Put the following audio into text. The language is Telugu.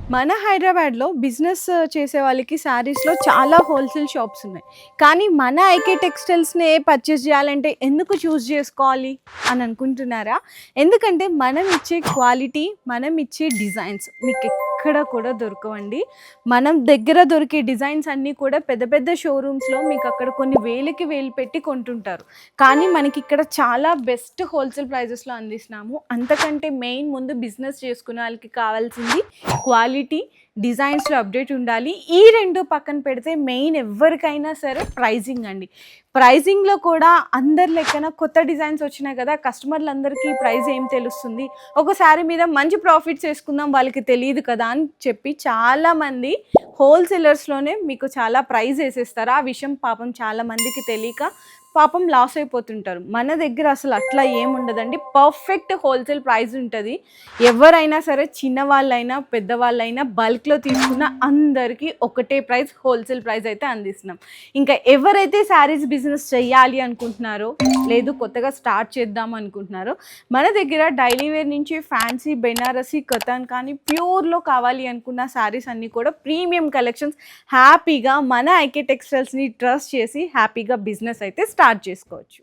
మన హైదరాబాద్‌లో బిజినెస్ చేసే వాళ్ళకి శారీస్‌లో చాలా హోల్‌సేల్ షాప్స్ ఉన్నాయి. కానీ మన ఐకే టెక్స్‌టైల్స్‌నే పర్చేస్ చేయాలంటే ఎందుకు చూజ్ చేసుకోవాలి అని అనుకుంటున్నారా? ఎందుకంటే మనం ఇచ్చే క్వాలిటీ, మనం ఇచ్చే డిజైన్స్ మీకెక్కడ కూడా దొరకవండి. మనం దగ్గర దొరికే డిజైన్స్ అన్నీ కూడా పెద్ద పెద్ద షోరూమ్స్‌లో మీకు అక్కడ కొన్ని వేలకి వేలు పెట్టి కొంటుంటారు. కానీ మనకిక్కడ చాలా బెస్ట్ హోల్‌సేల్ ప్రైజెస్‌లో అందిస్తున్నాము. అంతకంటే మెయిన్ ముందు బిజినెస్ చేసుకునే వాళ్ళకి కావాల్సింది క్వాలిటీ, డిజైన్స్‌లో అప్డేట్ ఉండాలి. ఈ 2 పక్కన పెడితే మెయిన్ ఎవ్వరికైనా సరే ప్రైజింగ్ అండి. ప్రైజింగ్‌లో కూడా అందరి లెక్కన కొత్త డిజైన్స్ వచ్చినాయి కదా! కస్టమర్లందరికీ ప్రైస్ ఏం తెలుస్తుంది? ఒక శారీ మీద మంచి ప్రాఫిట్స్ చేసుకుందాం వాళ్ళకి తెలీదు కదా! అని చెప్పి చాలామంది హోల్‌సేలర్స్‌లోనే మీకు చాలా ప్రైస్ ఏసేస్తారు. ఆ విషయం పాపం చాలా మందికి తెలీక పాపం లాస్ అయిపోతుంటారు. మన దగ్గర అసలు అట్లా ఏముండదండి. పర్ఫెక్ట్ హోల్‌సేల్ ప్రైస్ ఉంటది. ఎవరైనా సరే చిన్నవాళ్ళైనా, పెద్దవాళ్ళైనా బల్క్‌లో తీసుకున్న అందరికీ ఒకటే ప్రైస్ హోల్‌సేల్ ప్రైస్ అయితే అందిస్తున్నాం. ఇంకా ఎవరైతే శారీస్ బిజినెస్ చెయ్యాలి అనుకుంటున్నారో, లేదు కొత్తగా స్టార్ట్ చేద్దాం అనుకుంటున్నారో, మన దగ్గర డైలీ వేర్ నుంచి ఫ్యాన్సీ, బెనారసి, కతాన్ కానీ ప్యూర్‌లో కావాలి అనుకున్న శారీస్ అన్నీ కూడా ప్రీమియం కలెక్షన్స్ హ్యాపీగా మన ఐకే టెక్స్టైల్స్‌ని ట్రస్ట్ చేసి హ్యాపీగా బిజినెస్ అయితే స్టార్ట్ చేసుకోవచ్చు.